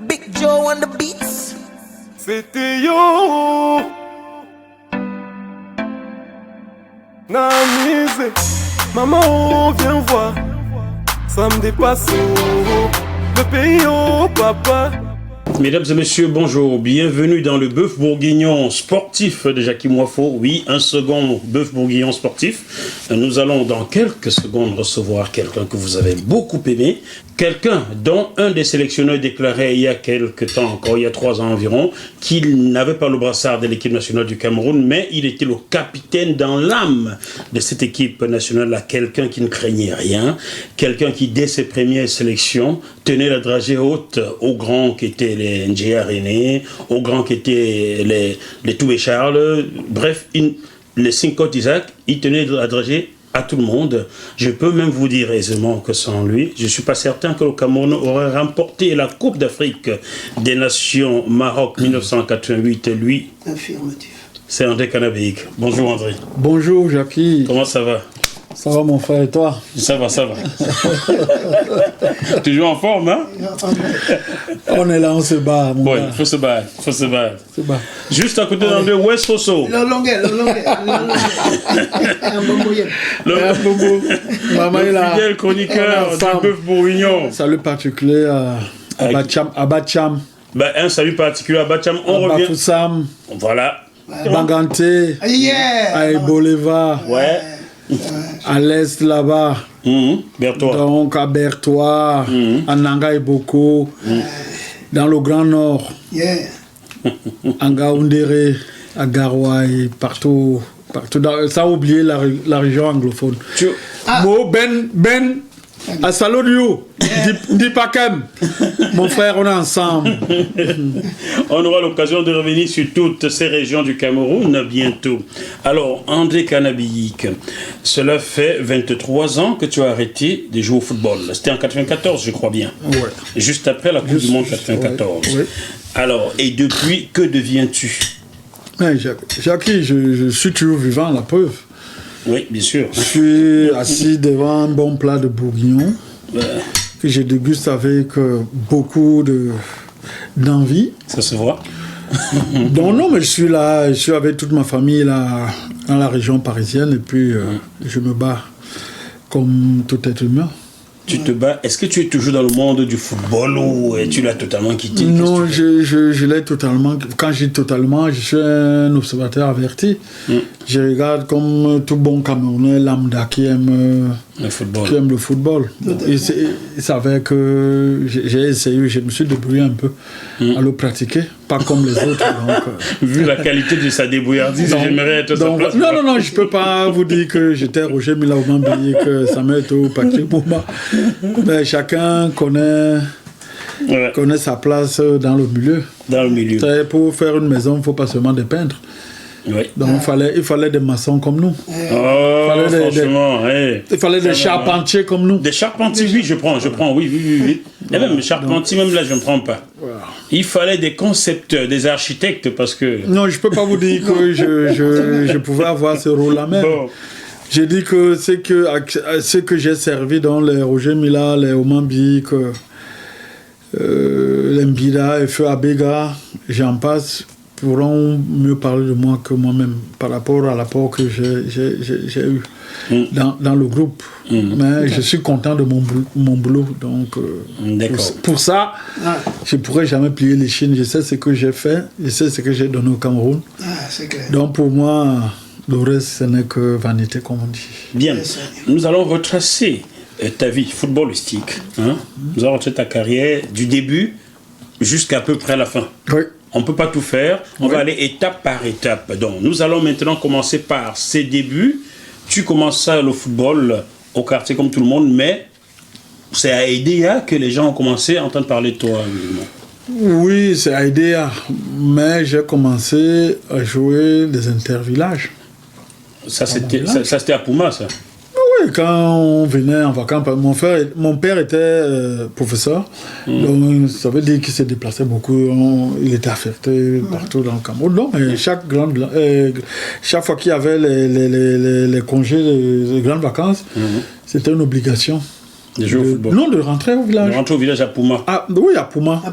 Big Joe on the beats. C'était yo Namise. Maman, viens voir. Ça me dépasse. Le pays, oh papa. Mesdames et messieurs, bonjour, bienvenue dans le bœuf bourguignon sportif de Jackie Moifo. Oui, un second bœuf bourguignon sportif. Nous allons dans quelques secondes recevoir quelqu'un que vous avez beaucoup aimé. Quelqu'un dont un des sélectionneurs déclarait il y a quelques temps, encore il y a 3 ans environ, qu'il n'avait pas le brassard de l'équipe nationale du Cameroun, mais il était le capitaine dans l'âme de cette équipe nationale-là. Quelqu'un qui ne craignait rien, quelqu'un qui dès ses premières sélections tenait la dragée haute aux grands qui étaient les NGA René, aux grands qui étaient les Toubé Charles, bref, les Cinco Isaac, il tenait la dragée à tout le monde. Je peux même vous dire aisément que sans lui, je ne suis pas certain que le Cameroun aurait remporté la Coupe d'Afrique des Nations Maroc 1988. Lui, affirmatif. C'est André Kanabéik. Bonjour André. Bonjour Jackie. Comment ça va? Ça va mon frère et toi? Ça va, ça va. Toujours en forme, hein? On est là, on se bat. Oui, il faut se battre, il faut se battre. Juste à côté d'André, West Fosso. Le longuet. Un bobo. Le fidèle chroniqueur du bœuf bourguignon. Salut particulier à Bacham. Un salut particulier à Bacham. On revient. Bafoussam. Voilà. Banganté. À Eboleva. Ouais. À l'est là-bas. Bertois. Donc à Bertois, à Nanga et Boko, dans le Grand Nord, à Ngaoundéré, à Garouaï, partout sans oublier la région anglophone. Mo Ben, à Salonio, Dipakem, mon frère, on est ensemble. On aura l'occasion de revenir sur toutes ces régions du Cameroun bientôt. Alors, André Kanabéik, cela fait 23 ans que tu as arrêté de jouer au football. C'était en 94, je crois bien. Ouais. Juste après la Coupe du Monde 94. Ouais. Alors, et depuis, que deviens-tu? Jackie, je suis toujours vivant, la preuve. Oui, bien sûr. Je suis assis devant un bon plat de bourguignon que je déguste avec beaucoup d'envie. Ça se voit. Donc non, mais je suis là, je suis avec toute ma famille là, dans la région parisienne et puis je me bats comme tout être humain. Tu te bats. Est-ce que tu es toujours dans le monde du football ou tu l'as totalement quitté? Non, je l'ai totalement. Quand je dis totalement, je suis un observateur averti. Je regarde comme tout bon Camerounais lambda qui aime le football. Il s'avère que j'ai essayé, je me suis débrouillé un peu à le pratiquer, pas comme les autres. Donc, vu la qualité de sa débrouillardise, j'aimerais être à sa place. Non, je ne peux pas vous dire que j'étais Roger Mila ou Mambéi, que ça m'est au Patrick Bouma. Mais chacun connaît sa place dans le milieu. Dans le milieu. Pour faire une maison, il ne faut pas seulement des peintres. Oui. Donc il fallait des maçons comme nous. Il fallait des charpentiers comme nous. Des charpentiers, oui, je prends, oui. Et même les charpentiers, même là, je ne prends pas. Voilà. Il fallait des concepteurs, des architectes, parce que... Non, je ne peux pas vous dire que je pouvais avoir ce rôle-là même. Bon. J'ai dit que ce que j'ai servi dans les Roger Mila, les Omambi, les Mbida et Feu Abega, j'en passe, pourront mieux parler de moi que moi-même par rapport à l'apport que j'ai eu dans le groupe. Mais je suis content de mon boulot. Donc, pour ça, je ne pourrais jamais plier les chines. Je sais ce que j'ai fait, je sais ce que j'ai donné au Cameroun. C'est clair. Donc pour moi, le reste, ce n'est que vanité, comme on dit. Bien, nous allons retracer ta vie footballistique. Nous allons retracer ta carrière du début jusqu'à peu près la fin. Oui. On ne peut pas tout faire, on va aller étape par étape. Donc, nous allons maintenant commencer par ses débuts. Tu commences ça, le football, au quartier comme tout le monde, mais c'est à Edea que les gens ont commencé à entendre parler de toi. Oui, c'est à Edea, mais j'ai commencé à jouer des intervillages. Ça, c'était à Pouma, ça? Oui, quand on venait en vacances, mon père était professeur, donc ça veut dire qu'il s'est déplacé beaucoup, il était affecté partout dans le Cameroun. Donc, chaque fois qu'il y avait les congés, les grandes vacances, c'était une obligation De jouer au football. Non, de rentrer au village. De rentrer au village à Pouma. Ah, oui, à Pouma.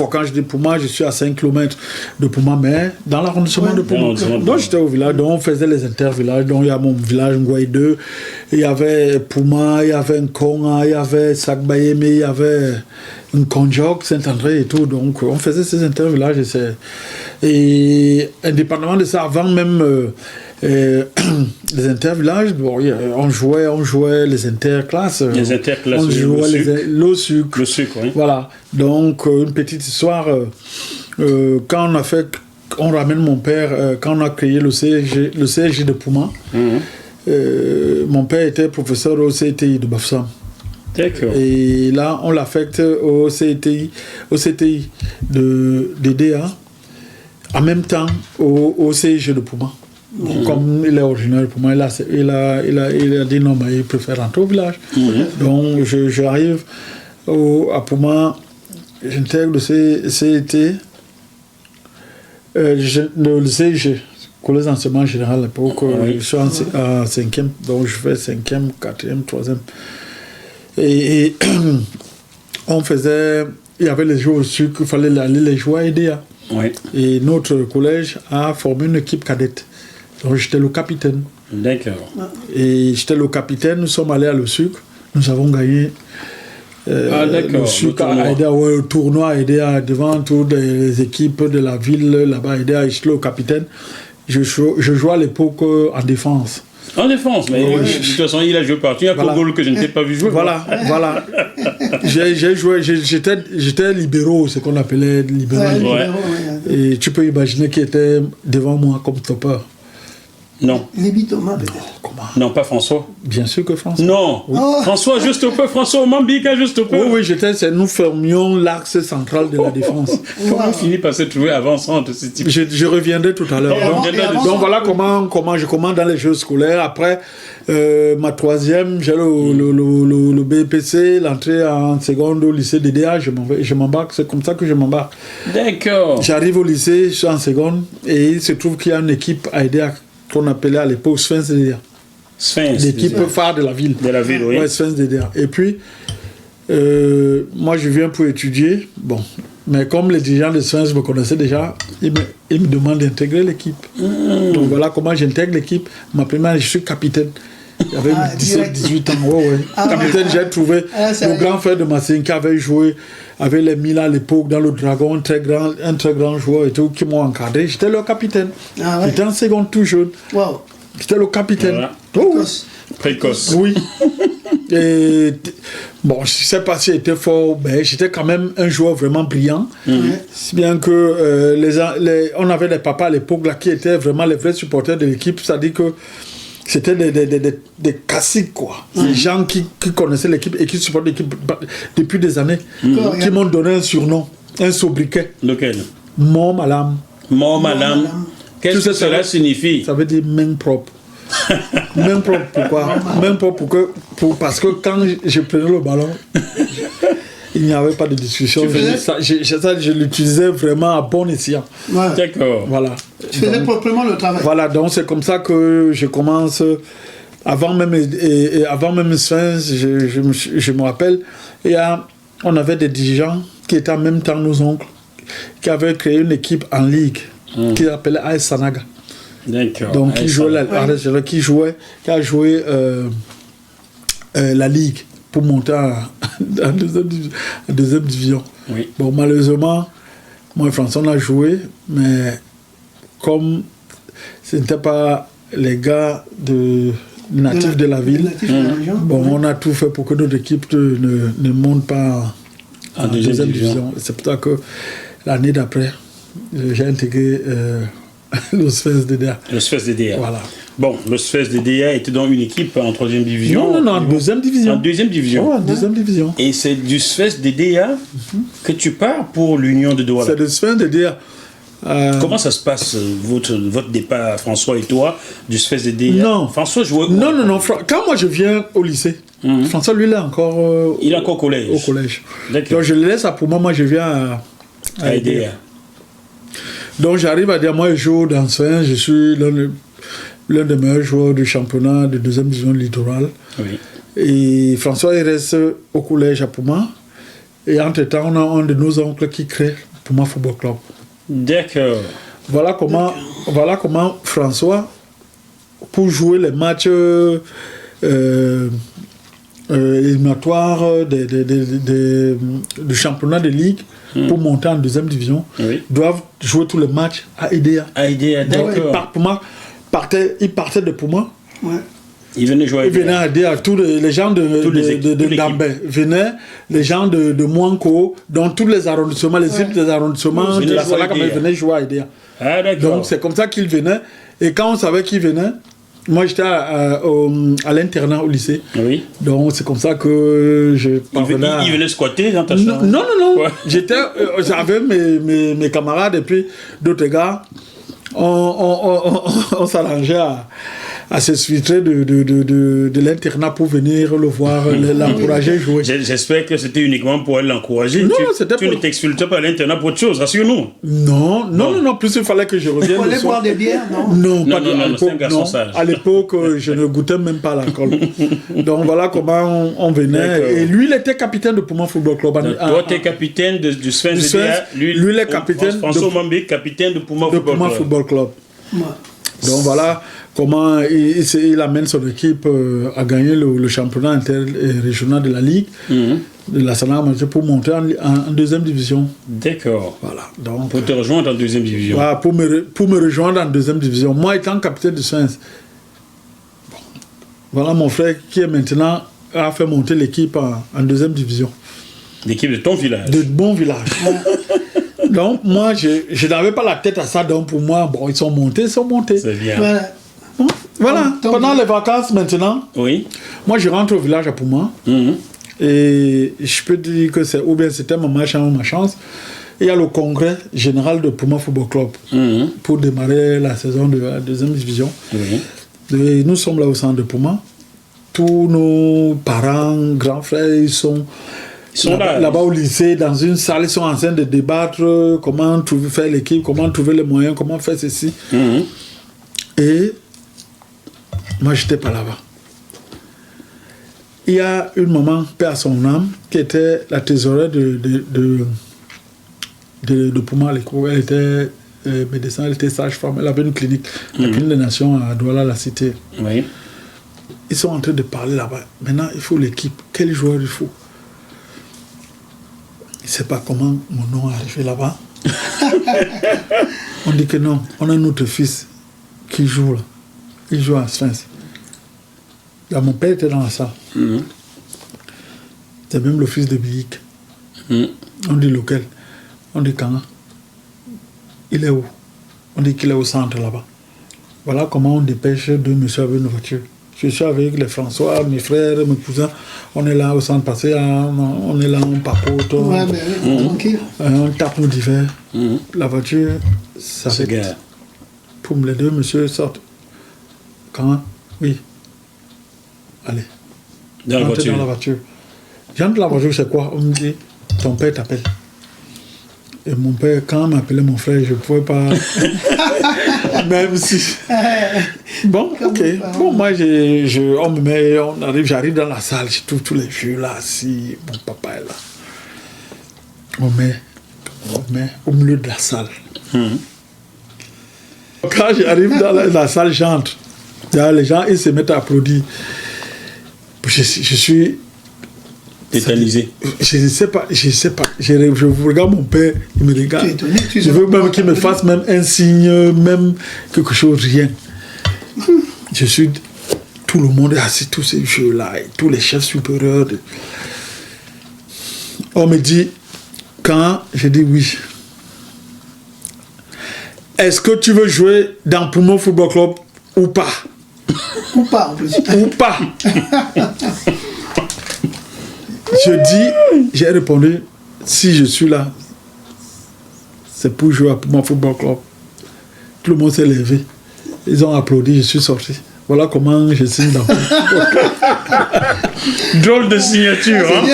Quand je dis Pouma, je suis à 5 km de Pouma, mais dans l'arrondissement de Pouma. Donc j'étais au village, donc on faisait les intervillages. Donc il y a mon village Ngouaï 2, il y avait Pouma, il y avait Nkonga, il y avait Sakbayeme, il y avait Nkonjok, Saint-André et tout. Donc on faisait ces intervillages. Et indépendamment de ça, avant même les intervillages, bon, on jouait les interclasses. Les interclasses, on jouait le sucre. Le sucre, oui. Voilà. Donc, une petite histoire. Quand on ramène mon père, quand on a créé le CSG de Pouma, mon père était professeur au CTI de Bafoussam. D'accord. Et là, on l'affecte au CTI de DDA, en même temps au CSG de Pouma. Comme il est originaire de Pouma, il a dit non, mais il préfère rentrer au village. Donc, j'arrive à Pouma, j'intègre le CET, le CG, Collège d'enseignement général à l'époque. Je suis en 5e, donc je fais 5e, 4e, 3e. Et on faisait, il y avait les jours au sucre, il fallait aller les jouer à EDA. Oui. Et notre collège a formé une équipe cadette. Donc j'étais le capitaine. D'accord. Et j'étais le capitaine, nous sommes allés à le sucre, nous avons gagné le sucre à EDA, le tournoi à EDA devant toutes les équipes de la ville là-bas à EDA, j'étais le capitaine. Je jouais à l'époque en défense. En défense, mais de toute façon, il a joué partout. Il y a Kogol que je ne t'ai pas vu jouer. Voilà. J'ai joué, j'étais libéraux, ce qu'on appelait libéraux. Et tu peux imaginer qui était devant moi comme topper. Non. Libi Thomas, peut-être. Comment? Non, pas François. Bien sûr que François. Non. Oui. François, juste un peu. François Mambika, juste un peu. Oui, nous fermions l'axe central de la défense. Comment on finit par se trouver avant-centre de ce type? Je reviendrai tout à l'heure. Donc voilà comment je commence dans les jeux scolaires. Après, ma troisième, j'ai le BPC, l'entrée en seconde au lycée DDA, je m'embarque. C'est comme ça que je m'embarque. D'accord. J'arrive au lycée, je suis en seconde, et il se trouve qu'il y a une équipe à aider qu'on appelait à l'époque Sphinx DDA. Sphinx. L'équipe phare de la ville. De la ville, oui. Ouais, Sphinx DDA. Et puis, moi, je viens pour étudier. Bon, mais comme les dirigeants de Sphinx me connaissaient déjà, ils me demandent d'intégrer l'équipe. Donc voilà comment j'intègre l'équipe. Ma première année, je suis capitaine. J'avais 17-18 ans. Ouais. Capitaine, j'ai trouvé le grand frère de Massine qui avait joué avec les Milan à l'époque dans le Dragon, un très grand joueur et tout, qui m'ont encadré. J'étais leur capitaine. J'étais en seconde tout jeune. Wow. J'étais le capitaine. Voilà. Précoce. Oui. Et bon, je ne sais pas si j'étais fort, mais j'étais quand même un joueur vraiment brillant. Si bien que on avait des papas à l'époque là, qui étaient vraiment les vrais supporters de l'équipe, c'est-à-dire que c'était des classiques, quoi. Des gens qui connaissaient l'équipe et qui supportent l'équipe depuis des années, qui m'ont donné un surnom, un sobriquet. Lequel? Mort Malam. Mort Malam. Qu'est-ce que cela signifie? Ça veut dire main propre. Main propre, pourquoi? Main propre parce que quand je prenais le ballon, il n'y avait pas de discussion. Je l'utilisais vraiment à bon escient. Ouais. D'accord. Voilà. Tu faisais proprement le travail. Voilà, donc c'est comme ça que je commence. Avant même Sphinx, je me rappelle, on avait des dirigeants qui étaient en même temps nos oncles, qui avaient créé une équipe en ligue, qui s'appelait AS Sanaga. D'accord. Donc qui a joué la ligue pour monter en deuxième division. Oui. Bon, malheureusement, moi et François, on a joué, mais comme ce n'était pas les gars natifs de la ville, bon, on a tout fait pour que notre équipe ne monte pas en deuxième division. C'est pour ça que l'année d'après, j'ai intégré le Sphinx DDA. Le Sphinx DDA. Voilà. Bon, le Sphinx DDA était dans une équipe en troisième division. Non, en deuxième division. En deuxième division. Oh, en deuxième division. Et c'est du Sphinx DDA que tu pars pour l'Union de Douala. C'est le Sphinx DDA. Comment ça se passe, votre départ, François et toi, du Sphinx DDA? Non. François jouait. Non. Quand moi je viens au lycée, François, lui, il est encore. Il est encore au collège. Au collège. D'accord. Donc je le laisse à Pouma, moi je viens à EDA. Donc j'arrive à dire, moi je joue dans Sphinx, je suis l'un des meilleurs joueurs du championnat de deuxième division littorale. Oui. Et François, il reste au collège à Pouma. Et entre-temps, on a un de nos oncles qui crée Pouma Football Club. D'accord. Voilà comment François, pour jouer les matchs éliminatoires du championnat de ligue, pour monter en deuxième division, doivent jouer tous les matchs à IDEA. À IDEA, d'accord. Il partait de Pouma. Ouais. Il venait jouer à IDEA. Il venait à IDEA. Tous les gens de Gambé venaient, les gens de Mouanko, dans tous les arrondissements, les îles des arrondissements de la Salaka, venaient jouer à IDEA. Ah, d'accord. Donc c'est comme ça qu'il venait. Et quand on savait qu'il venait, moi j'étais à l'internat au lycée. Oui. Donc c'est comme ça que je parvenais. Il venait squatter dans ta chambre? Non. Ouais. J'avais mes camarades et puis d'autres gars. On s'arrangeait à se filtrer de l'internat pour venir le voir, l'encourager, jouer. J'espère que c'était uniquement pour l'encourager. Non, c'était tu ne t'exfiltrais pas à l'internat pour autre chose, rassure-nous. Non, plus il fallait que je revienne. Vous allez boire des bières, non? Non, c'est un garçon sage. À l'époque, je ne goûtais même pas l'alcool. Donc voilà comment on venait. Et lui, il était capitaine de Pouma Football Club. Toi, tu es capitaine du Sven Zédéa. Lui, il est capitaine François Mambé, capitaine de Pouma Football Club. Ouais. Donc voilà comment il amène son équipe à gagner le championnat interrégional de la Ligue, de la Salama pour monter en deuxième division. D'accord. Voilà. Donc, pour te rejoindre en deuxième division. Voilà, pour me rejoindre en deuxième division. Moi étant capitaine de Sens, voilà mon frère qui est maintenant a fait monter l'équipe en deuxième division. L'équipe de ton village. De mon village. Donc moi je n'avais pas la tête à ça, donc pour moi, bon, ils sont montés. C'est bien. Ouais. Bon, voilà, pendant les vacances maintenant, oui. Moi je rentre au village à Pouma, et je peux dire que c'était ma malchance ou ma chance. Il y a le congrès général de Pouma Football Club pour démarrer la saison de la deuxième division. Et nous sommes là au centre de Pouma. Tous nos parents, grands frères, ils sont là-bas au lycée, dans une salle, ils sont en train de débattre comment faire l'équipe, comment trouver les moyens, comment faire ceci. Et moi, je n'étais pas là-bas. Il y a une maman, paix à son âme, qui était la trésorière de Pouma. Elle était médecin, elle était sage-femme, elle avait une clinique, la clinique des Nations à Douala, la cité. Oui. Ils sont en train de parler là-bas. Maintenant, il faut l'équipe. Quel joueur il faut? Je ne sais pas comment mon nom est arrivé là-bas. On dit que non, on a notre fils qui joue là. Il joue à Sphinx. Là, mon père était dans la salle. C'est même le fils de Biik. On dit lequel? On dit quand? Il est où? On dit qu'il est au centre là-bas. Voilà comment on dépêche deux messieurs avec une voiture. Je suis avec les François, mes frères, mes cousins. On est là au centre passé, on est là, on papote. Tranquille. On tape nos divers. La voiture s'arrête. Poum, les deux messieurs sortent. Quand? Oui. Allez. Dans la voiture. Dans la voiture. J'entre dans la voiture, c'est quoi? On me dit, ton père t'appelle. Et mon père, quand on m'appelait mon frère, je ne pouvais pas. Même si. Bon, ok. Bon, moi, on me met, j'arrive dans la salle, je trouve tous les vieux là, assis. Mon papa est là. On met au milieu de la salle. Quand j'arrive dans la salle, j'entre. Les gens, ils se mettent à applaudir. Je suis. Tétanisé. Je ne sais pas. Je regarde mon père, il me regarde. Je veux même qu'il me fasse même un signe, même quelque chose, rien. Je suis. Tout le monde est assis, tous ces jeux-là, tous les chefs supérieurs. On me dit, quand je dis oui, est-ce que tu veux jouer dans Pouma Football Club ou pas? Ou pas, en plus. Ou pas. J'ai répondu, si je suis là, c'est pour jouer à Pouma Football Club. Tout le monde s'est levé. Ils ont applaudi, je suis sorti. Voilà comment je signe dans Drôle de signature, hein?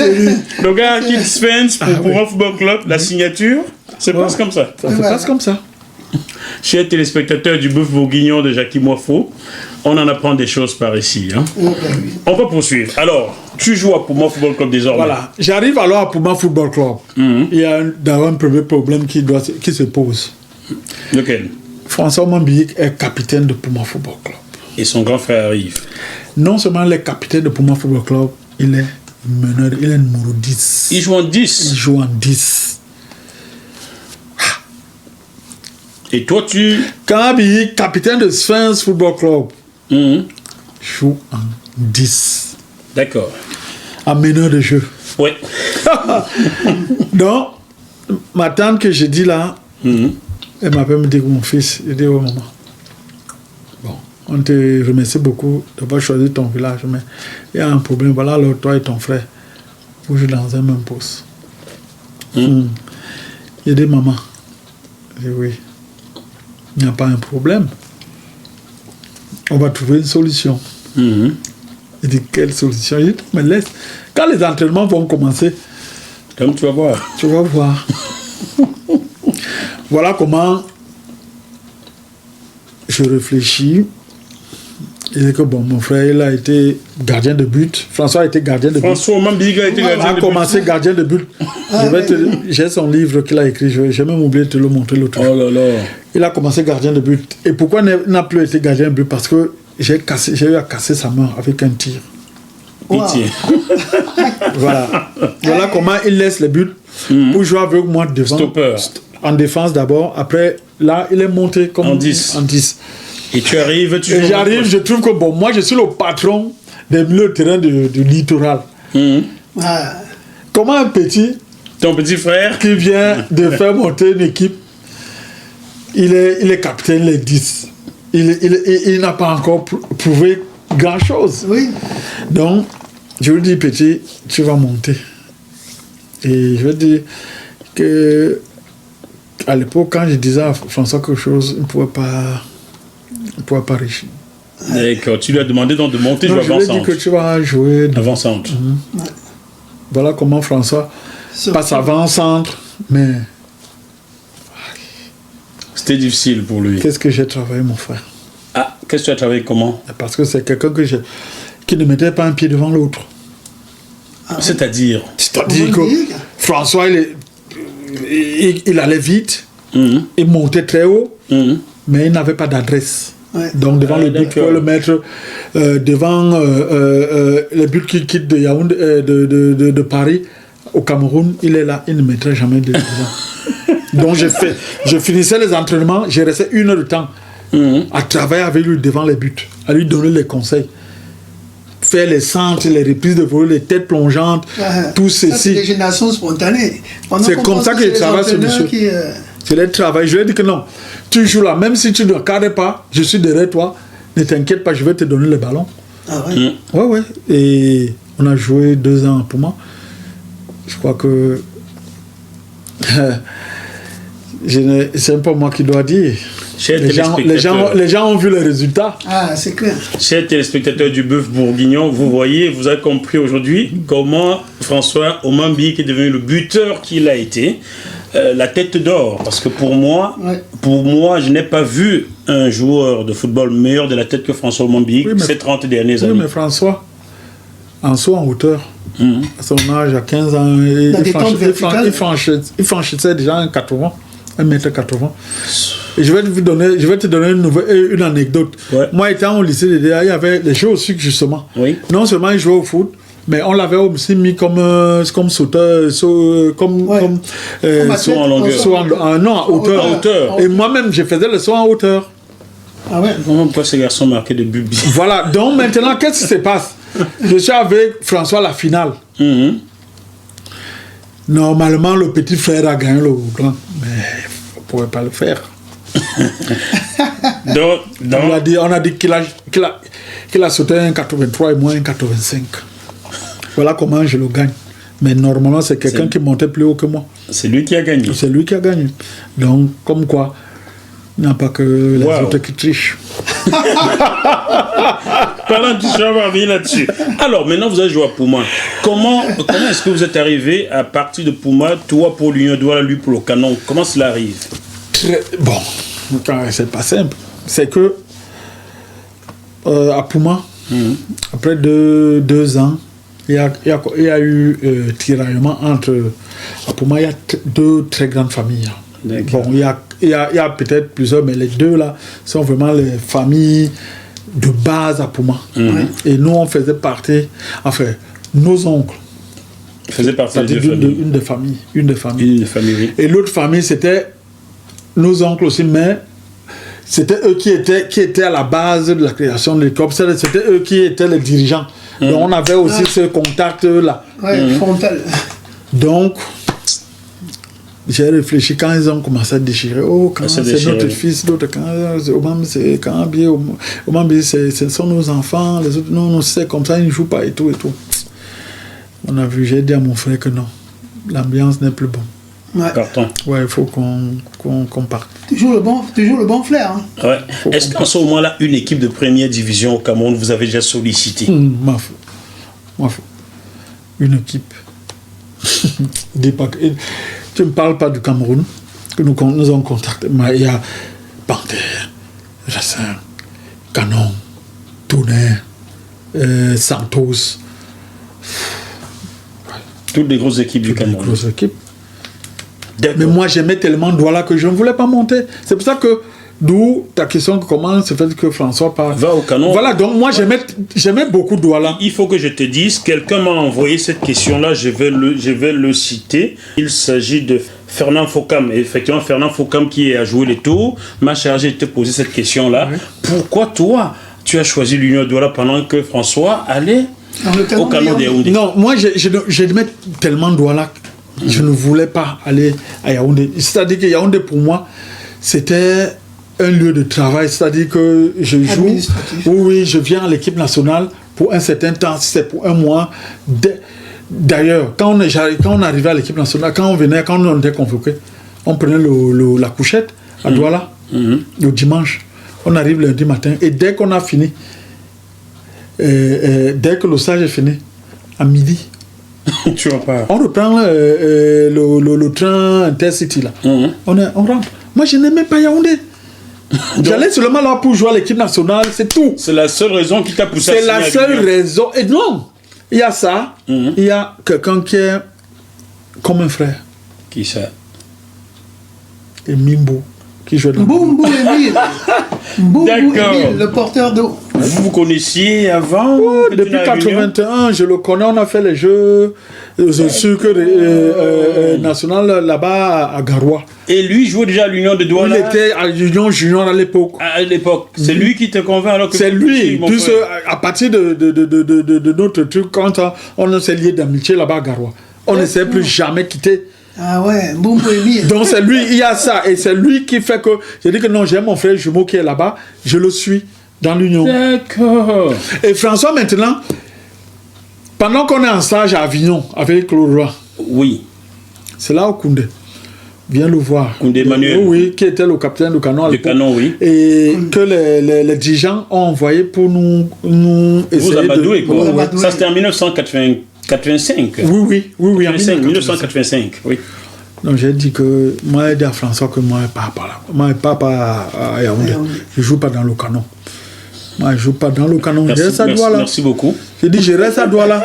Le gars qui dispense pour Pouma Football Club, la signature, c'est passe comme ça. Ça se passe comme ça. Chers téléspectateurs du Bœuf Bourguignon de Jackie Moifo, On en apprend des choses par ici. Hein. On va poursuivre. Alors, tu joues à Puma Football Club désormais. Voilà. J'arrive alors à Puma Football Club. Il y a un premier problème qui se pose. Lequel? François Mambiik est capitaine de Puma Football Club. Et son grand frère arrive. Non seulement il est capitaine de Puma Football Club, il est meneur, il est numéro 10. Il joue en 10. Il joue en 10. Et toi, tu... Quand Mambiik, capitaine de Sphinx Football Club, joue en 10. D'accord. En meneur de jeu. Oui. Donc, ma tante que j'ai dit là, elle m'appelle me dire mon fils. Je dis, oh maman, bon, on te remercie beaucoup d'avoir choisi ton village, mais il y a un problème. Voilà, alors toi et ton frère, vous jouez dans un même poste. J'ai dit, maman, je dis, oui, il n'y a pas un problème. On va trouver une solution. Il dit, quelle solution? Il dit, mais laisse. Quand les entraînements vont commencer, comme tu vas voir. Tu vas voir. Voilà comment je réfléchis. Il dit que bon, mon frère, il a été gardien de but. François a été gardien de but. François Mambiik a été gardien de but. Il a commencé gardien de but. J'ai son livre qu'il a écrit. J'ai même oublié de te le montrer l'autre jour. Oh là là. Il a commencé gardien de but. Et pourquoi il n'a plus été gardien de but? Parce que j'ai eu à casser sa main avec un tir. Pitié. Voilà. Voilà comment il laisse les buts pour jouer avec moi devant. Stopper. En défense d'abord. Après, là, il est monté comme en 10. Et tu arrives, j'arrive, je trouve que bon, moi, je suis le patron des milieux de terrain du littoral. Comment un petit... Ton petit frère qui vient de faire monter une équipe, il est capitaine, il est 10. Il n'a pas encore prouvé grand-chose. Oui. Donc, je lui dis, petit, tu vas monter. Et je lui dis que à l'époque, quand je disais à François quelque chose, il ne pouvait pas réussir. D'accord, tu lui as demandé donc de monter, non, jouer avant-centre. Je lui ai dit que tu vas jouer avant-centre. Voilà comment François passe avant-centre, mais... C'était difficile pour lui. Qu'est-ce que j'ai travaillé, mon frère? Ah, qu'est-ce que tu as travaillé comment? Parce que c'est quelqu'un qui ne mettait pas un pied devant l'autre. C'est-à-dire que François, il allait vite, il montait très haut, mais il n'avait pas d'adresse. Donc devant le but, pour le mettre devant le but qui quitte de Yaoundé, de Paris au Cameroun, il est là, il ne mettrait jamais de devant. Donc je finissais les entraînements, j'ai resté 1 heure de temps à travailler avec lui devant les buts, à lui donner les conseils. Faire les centres, les reprises de vol, les têtes plongeantes, tout ceci. C'est des générations spontanées. C'est comme ça que je travaille ce monsieur. C'est le travail. Je lui ai dit que non, tu joues là, même si tu ne cadres pas, je suis derrière toi, ne t'inquiète pas, je vais te donner le ballon. Ah ouais? Ouais. Et on a joué 2 ans pour moi. Je crois que c'est pas moi qui dois dire. Les gens ont vu les résultats. Ah, c'est clair. Chers téléspectateurs du Bœuf Bourguignon, vous voyez, vous avez compris aujourd'hui comment François Mambiik est devenu le buteur qu'il a été. La tête d'or, parce que pour moi, je n'ai pas vu un joueur de football meilleur de la tête que François Mambiik ces 30 dernières années. Oui, mais François, en saut en hauteur, à son âge, à 15 ans, il franchissait déjà 1m80. Et je vais te donner une anecdote. Moi, étant au lycée, il y avait les jeux au sucre, justement. Non seulement il jouait au foot, mais on l'avait aussi mis comme sauteur, comme saut en longueur. Non, en hauteur. Et moi-même, je faisais le saut en hauteur. Ah ouais? Pourquoi ces garçons marquaient des buts? Voilà, donc maintenant, qu'est-ce qui se passe? Je suis avec François à la finale. Normalement, le petit frère a gagné le grand, mais on ne pouvait pas le faire. On a dit qu'il a sauté 1,83 et moi 1,85. Voilà comment je le gagne. Mais normalement, c'est quelqu'un qui montait plus haut que moi. C'est lui qui a gagné. C'est lui qui a gagné. Donc, comme quoi, il n'y a pas que les autres qui trichent. Parlant du choix, on va revenir là-dessus. Alors, maintenant, vous avez joué à Puma. Comment est-ce que vous êtes arrivé à partir de Puma, toi pour l'Union Douala, lui pour le Canon? Comment cela arrive? Bon, c'est pas simple. C'est que à Pouma. Après 2 ans, il y a eu tiraillement entre... À Pouma, il y a 2 très grandes familles. Bon, il y a peut-être plusieurs, mais les 2 là sont vraiment les familles de base à Pouma. Et nous, on faisait partie... Enfin, nos oncles faisaient partie d'une des familles. Une des familles, oui. Et l'autre famille, c'était nos oncles aussi, mais c'était eux qui étaient à la base de la création de l'école. C'était eux qui étaient les dirigeants. Donc on avait aussi ce contact-là. Frontal. Donc, j'ai réfléchi quand ils ont commencé à déchirer. Oh, quand c'est notre fils, d'autres, quand ce sont nos enfants, les autres, non, c'est comme ça, ils ne jouent pas et tout et tout. On a vu, j'ai dit à mon frère que non, l'ambiance n'est plus bonne. Partons. Ouais, il faut qu'on parte. Toujours le bon flair. Hein. Ouais. Est-ce qu'en ce moment-là, une équipe de première division au Cameroun vous avez déjà sollicité? Ma foi. Une équipe. Tu ne me parles pas du Cameroun, que nous avons contacté. Mais il y a Panthère, Jassin, Canon, Tonnerre, Santos. Toutes les grosses équipes du Cameroun. Grosses équipes. Mais moi, j'aimais tellement Douala que je ne voulais pas monter. C'est pour ça que, d'où ta question commence, c'est fait que François parle. Va au Canon. Voilà, donc moi, j'aimais beaucoup Douala. Il faut que je te dise, quelqu'un m'a envoyé cette question-là, je vais le citer. Il s'agit de Fernand Fokam. Et effectivement, Fernand Fokam, qui a joué les tours, m'a chargé de te poser cette question-là. Oui. Pourquoi toi, tu as choisi l'Union Douala pendant que François allait au Canon de Yaoundé? Non, moi, j'aimais tellement Douala. Je ne voulais pas aller à Yaoundé. C'est-à-dire que Yaoundé, pour moi, c'était un lieu de travail. C'est-à-dire que je joue... Oui, je viens à l'équipe nationale pour un certain temps, si c'est pour un mois. D'ailleurs, quand on arrivait à l'équipe nationale, quand on était convoqué, on prenait la couchette à Douala, le dimanche. On arrive lundi matin. Et dès qu'on a fini, dès que le stage est fini, à midi, tu repars. On reprend le train Intercity là. On rentre. Moi, je n'aimais pas Yaoundé. J'allais seulement là pour jouer à l'équipe nationale, c'est tout. C'est la seule raison qui t'a poussé à signer. C'est la seule raison. Et non, il y a ça. Il y a quelqu'un qui est comme un frère. Qui ça? Et Mimbo, qui joue dans Boumbo Emile. D'accord. Le porteur d'eau. Vous connaissiez avant? Depuis 81, je le connais, on a fait les jeux national là-bas à Garoua. Et lui jouait déjà à l'Union de Douala? Il était à l'Union Junior à l'époque. À l'époque. C'est lui qui te convainc alors que... C'est lui. À partir de notre truc, quand on s'est lié d'amitié là-bas à Garoua, on ne s'est plus jamais quitté. Ah ouais, Boumbo Emile. Donc c'est lui, il y a ça. Et c'est lui qui fait que... J'ai dit que non, j'ai mon frère jumeau qui est là-bas, je le suis dans l'Union. D'accord. Et François, maintenant, pendant qu'on est en stage à Avignon avec Claude Roy, oui, c'est là où Koundé vient le voir. Koundé Emmanuel. Oui, qui était le capitaine du canon à l'époque. Canon, oui. Et que les dirigeants ont envoyé pour nous essayer amadouer, quoi. Ouais. Ça, c'était en 1985. Oui, en 1985, oui. Donc j'ai dit que moi, j'ai dit à François que moi, je ne pars pas là. Moi, je ne pars pas à Yaoundé. Je ne joue pas dans le canon. Moi, je ne joue pas dans le canon. Merci beaucoup. J'ai dit, je reste à Douala.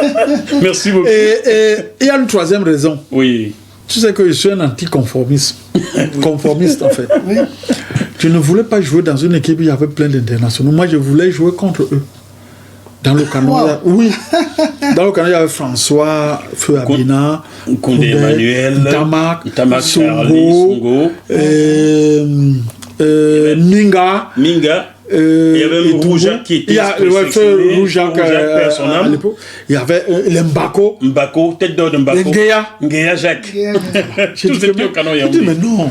Merci beaucoup. Et il y a une troisième raison. Oui. Tu sais que je suis un anticonformiste. Conformiste, en fait. Oui. Je ne voulais pas jouer dans une équipe où il y avait plein d'internationaux. Moi, je voulais jouer contre eux. Dans le canon, oui. Dans le canon, il y avait François, Feu Abina, Koundé Emmanuel, Tamak, Songo, Minga. Il y avait Roujac qui était Roujac à l'époque. Il y avait Mbako, tête d'or de Mbako. Nguéa Jacques. J'ai dit, mais non,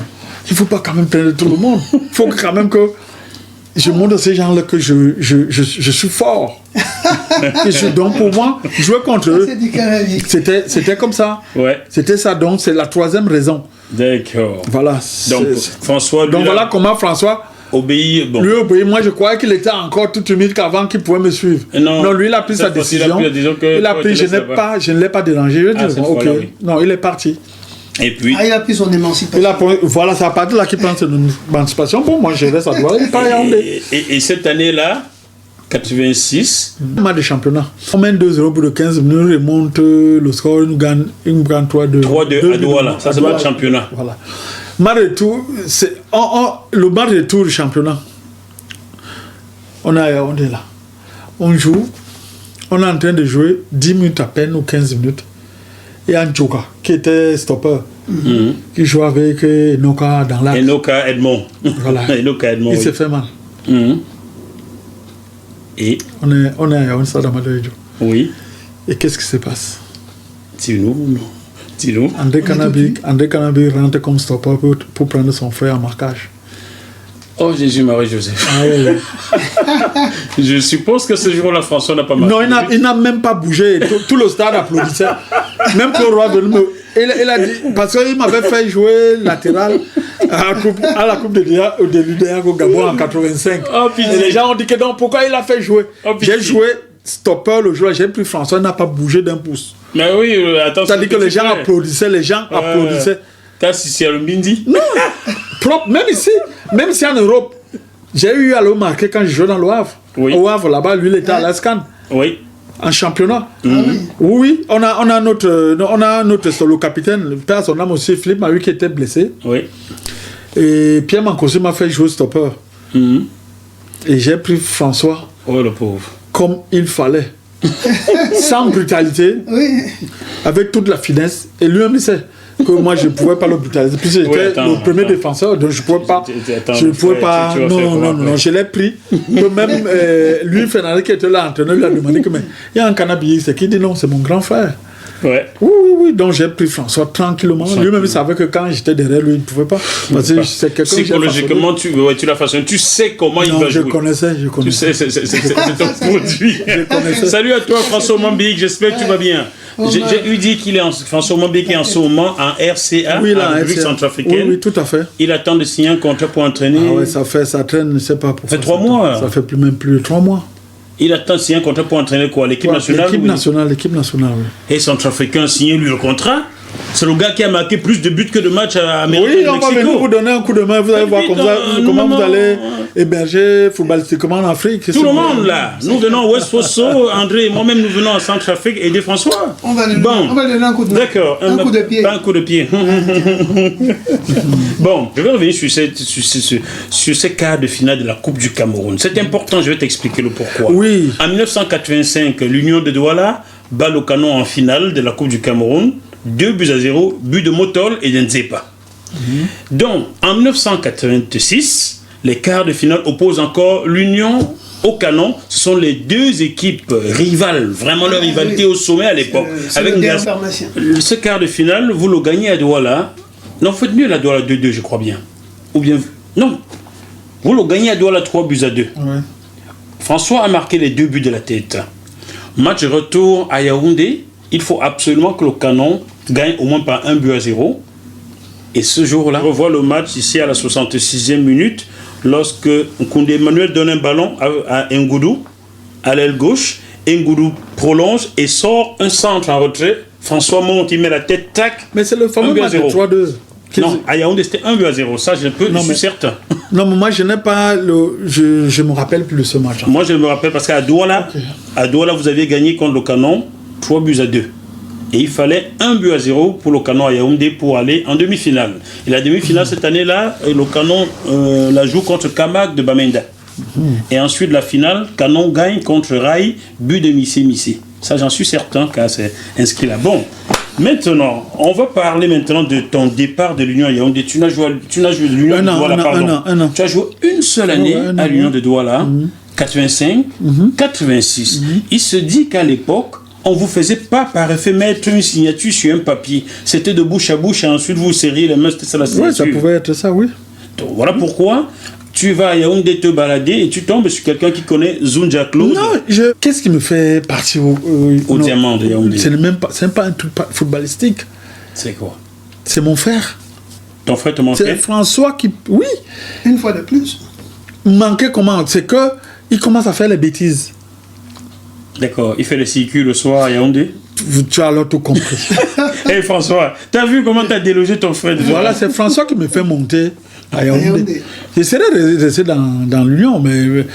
il ne faut pas quand même prendre tout le monde. Il faut quand même que je montre à ces gens-là que je suis fort. Donc pour moi, jouer contre eux, c'était comme ça. Ouais. C'était ça, donc c'est la troisième raison. D'accord. Voilà. Donc François... Donc voilà comment François... obéit. Bon. Lui obéit. Moi je croyais qu'il était encore tout humide qu'avant qu'il pouvait me suivre. Non, lui il a pris sa décision. Il a pris, je ne l'ai pas dérangé. Je dis, ok. Oui. Non, il est parti. Et puis... il a pris son émancipation. Voilà, c'est à partir de là qu'il prend son émancipation. Bon, moi je reste à Douala, il part à Yaoundé. Et cette année-là, 86. Match de championnat. On mène 2-0 au bout de 15 minutes, il monte le score, il nous gagne 3-2. 3-2 à Douala. Ça, c'est pas le championnat. Voilà. Match de tour, c'est le match de tour du championnat. On est là. On joue. On est en train de jouer 10 minutes à peine ou 15 minutes. Et Anchoka, qui était stopper, qui jouait avec Enoka dans l'axe. Enoka Edmond. Voilà. Enoka Edmond. Il s'est fait mal. Et on est à Yaoundé dans Madrid. oui. Et qu'est-ce qui se passe? Dis-nous. André Canabi rentre comme stopper pour prendre son frère en marquage. Oh Jésus-Marie-Joseph. Ah ouais. Je suppose que ce jour-là, François n'a pas marqué. Non, il n'a même pas bougé. Tout le stade applaudissait. Même Claude Roy il a dit, parce qu'il m'avait fait jouer latéral à la Coupe de l'UDR au Gabon en 85. Oh, et les gens ont dit que non, pourquoi il a fait jouer? J'ai joué stopper le jour, j'ai pris François, il n'a pas bougé d'un pouce. Mais oui, attends. C'est-à-dire que les gens applaudissaient, applaudissaient. T'as si le Bindi? Non, propre, même ici en Europe, j'ai eu à le marquer quand je jouais dans le Havre. Oui. Au Havre, là-bas, lui, il était à l'Ascan. Oui. En championnat. Oui, on a notre solo capitaine, le père, son âme aussi, Philippe Mahu, qui était blessé. Oui. Et Pierre Mancosi m'a fait jouer stopper. Et j'ai pris François. Oh, le pauvre. Comme il fallait. Sans brutalité. Avec toute la finesse. Et lui-même, il sait que moi, je ne pouvais pas le brutaliser. Puis j'étais le premier défenseur, donc je ne pouvais pas. Non, je l'ai pris. Même lui, Fernandez, qui était là, entraîneur, lui a demandé que, mais il y a un cannabis, c'est qui dit non, c'est mon grand frère. Ouais. Oui, donc j'ai pris François tranquillement. Lui-même, il savait que quand j'étais derrière lui, il ne pouvait pas. Parce que c'est quelqu'un. Psychologiquement, tu l'as façonné. Tu sais comment il va jouer. Je connaissais. Tu sais, c'est ton produit. Salut à toi, François Mambik. J'espère que tu vas bien. J'ai eu dit qu'il est François Mambik est en ce moment en RCA, en République centrafricaine. Oui, tout à fait. Il attend de signer un contrat pour entraîner. Ah oui, ça traîne, je ne sais pas pourquoi. Ça fait 3 mois. Ça fait même plus de 3 mois. Il attend de signer un contrat pour entraîner quoi? L'équipe nationale? L'équipe nationale, oui. Et Centrafricain a signé lui le contrat? C'est le gars qui a marqué plus de buts que de matchs à Amérique. Oui, on va venir vous donner un coup de main, vous allez voir comment vous allez héberger footballistiquement en Afrique. Tout le monde là. Nous venons à West Fosso, André et moi-même nous venons à Centrafrique aider François. On va lui donner un coup de main. D'accord. Un coup de pied. Pas un coup de pied. Bon, je vais revenir sur ces quarts de finale de la Coupe du Cameroun. C'est important, je vais t'expliquer le pourquoi. Oui. En 1985, l'Union de Douala bat le Canon en finale de la Coupe du Cameroun. 2-0, but de Motol et d'Nzepa. Donc, en 1986, les quarts de finale opposent encore l'Union au Canon. Ce sont les deux équipes rivales, vraiment leur rivalité au sommet à l'époque. Ce quart de finale, vous le gagnez à Douala. Non, faites mieux la Douala 2-2, je crois bien. Ou bien, non, vous le gagnez à Douala 3-2. Ouais. François a marqué les 2 buts de la tête. Match retour à Yaoundé. Il faut absolument que le Canon gagne au moins par 1-0. Et ce jour-là, on revoit le match ici à la 66e minute, lorsque Koundé Emmanuel donne un ballon à Ngoudou, à l'aile gauche. Ngoudou prolonge et sort un centre en retrait. François monte, il met la tête, tac. Mais c'est le fameux match de 3-2. Non, à Yaoundé, c'était 1-0. Ça, je suis certain. Non, mais moi, je n'ai pas je me rappelle plus de ce match. Moi, je me rappelle parce qu'à Douala, vous aviez gagné contre le Canon 3-2. Et il fallait 1-0 pour le Canon à Yaoundé pour aller en demi-finale. Et la demi-finale, cette année-là, le Canon la joue contre Kamak de Bamenda. Et ensuite, la finale, Canon gagne contre Rai, but de Missé. Ça, j'en suis certain, car c'est inscrit là. Bon, maintenant, on va parler maintenant de ton départ de l'Union à Yaoundé. Tu n'as joué de l'Union de Douala, pardon. Un an. Tu as joué une seule année à l'Union de Douala, 85, 86. Il se dit qu'à l'époque, on ne vous faisait pas par effet mettre une signature sur un papier. C'était de bouche à bouche et ensuite vous serriez les mains, c'était ça la signature. Oui, ça pouvait être ça, oui. Donc, voilà pourquoi tu vas à Yaoundé te balader et tu tombes sur quelqu'un qui connaît Zunja Claude. Non, qu'est-ce qui me fait partir au diamant de Yaoundé? C'est pas un truc footballistique. C'est quoi? C'est mon frère. Ton frère te manquait? C'est François qui... Oui. Une fois de plus. Manquait comment? C'est qu'il commence à faire les bêtises. D'accord, il fait les circuits le soir à Yaoundé. Tu as alors tout compris. Hé François, t'as vu comment t'as délogé ton frère? Voilà, c'est François qui me fait monter à Yaoundé. J'essaierais de rester dans l'Union, mais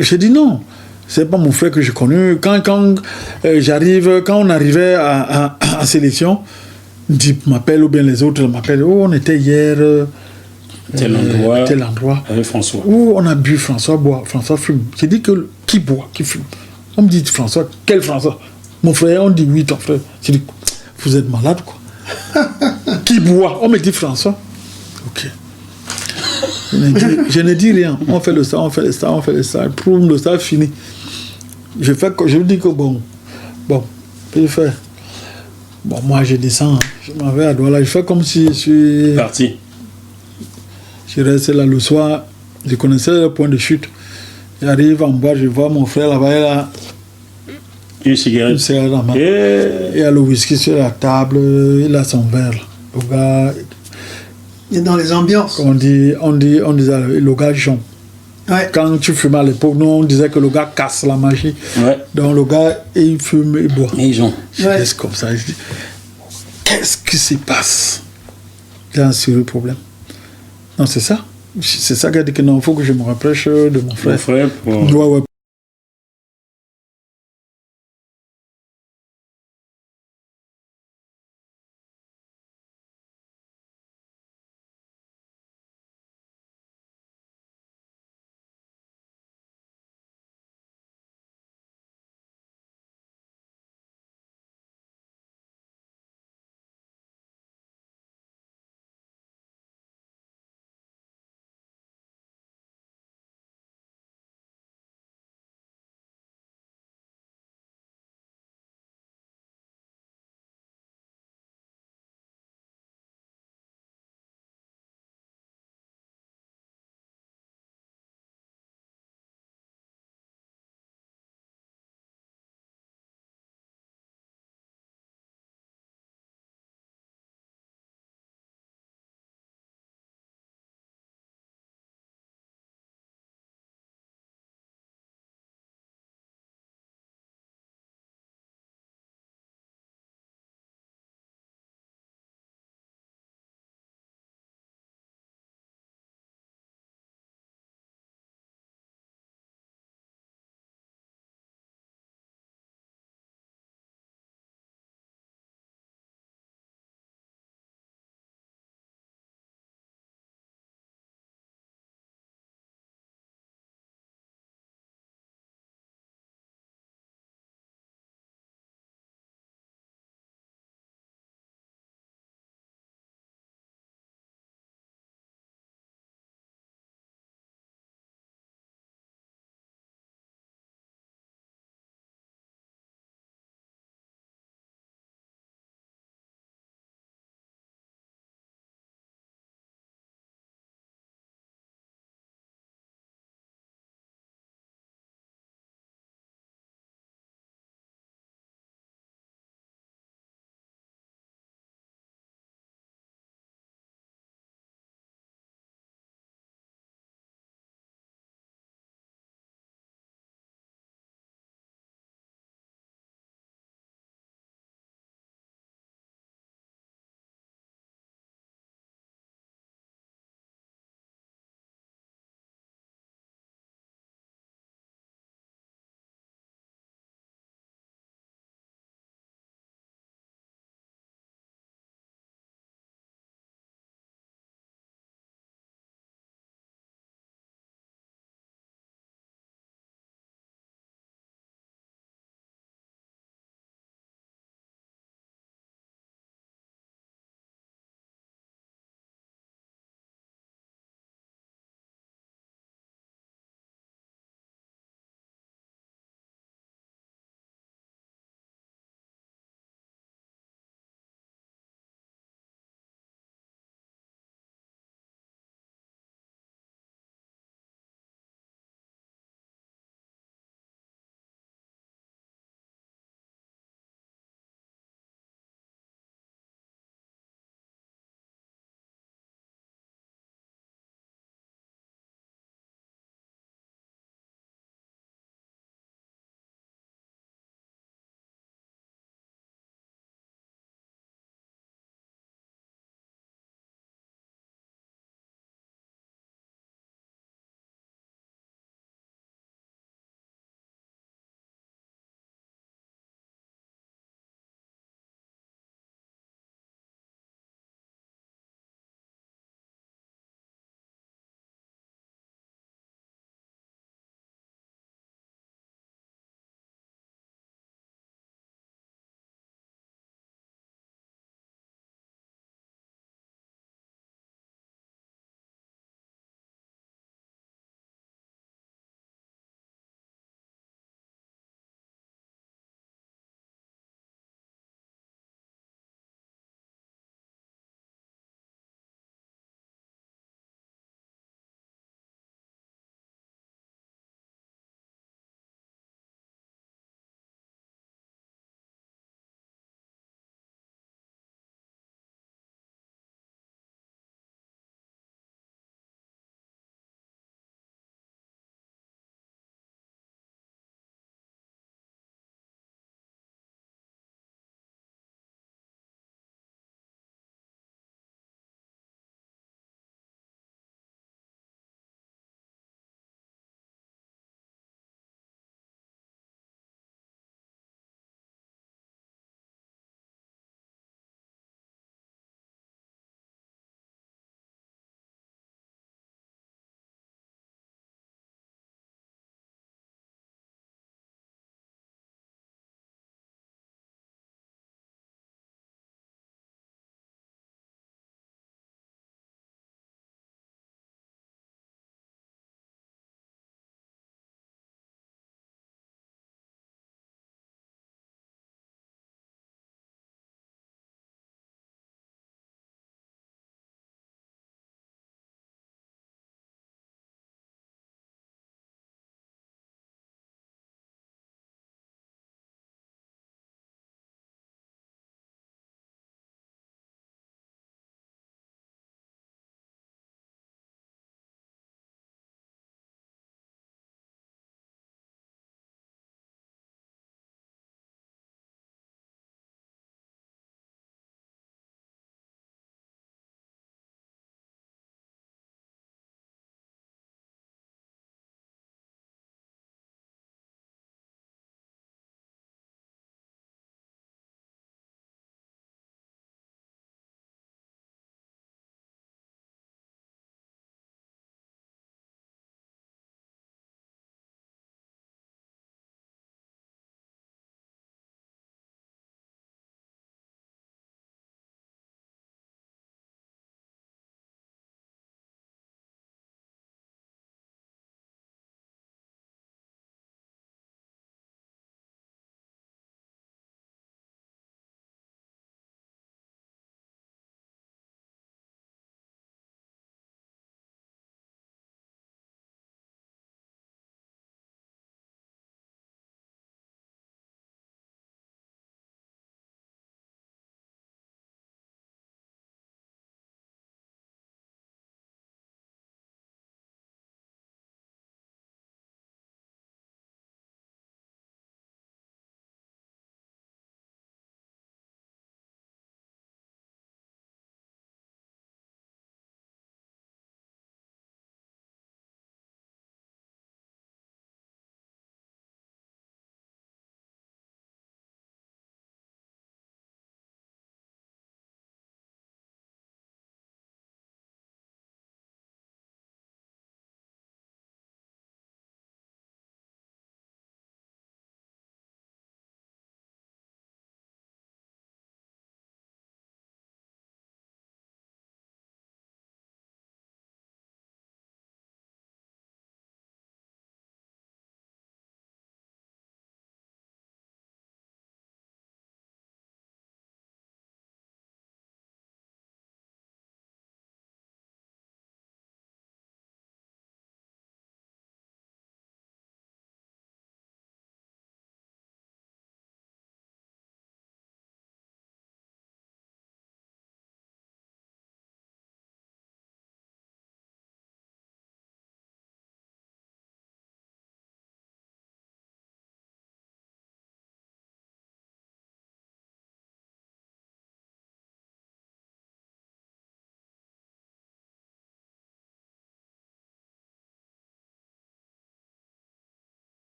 j'ai dit non. C'est pas mon frère que j'ai connu. Quand on arrivait en sélection, Dip m'appelle ou bien les autres m'appellent. Oh, on était hier. Tel endroit. Avec François. Où on a bu, François boit, François fume. J'ai dit que qui boit, qui fume. On me dit François, quel François? Mon frère, on dit oui, ton frère. J'ai dit, vous êtes malade quoi. Qui boit? On me dit François. Ok. Je ne dis rien. On fait le ça, on fait le ça, on fait le ça. Pour le ça, fini. Je me dis que bon, je fais. Bon, moi je descends, je m'en vais à Douala. Je fais comme si je suis parti. Je restais là le soir, je connaissais le point de chute. J'arrive en bas, je vois mon frère là-bas, il a une cigarette dans ma main. Il y a le whisky sur la table, il a son verre. Le gars. Il est dans les ambiances. On disait le gars jaune. Ouais. Quand tu fumais à l'époque, nous on disait que le gars casse la magie. Ouais. Donc le gars, il fume, il boit. Et jaune. Je laisse comme ça, je dis, qu'est-ce qui se passe? Il y a un sérieux problème. Non, c'est ça. C'est ça qui a dit que non, il faut que je me rapproche de mon frère. Mon frère, Ouais.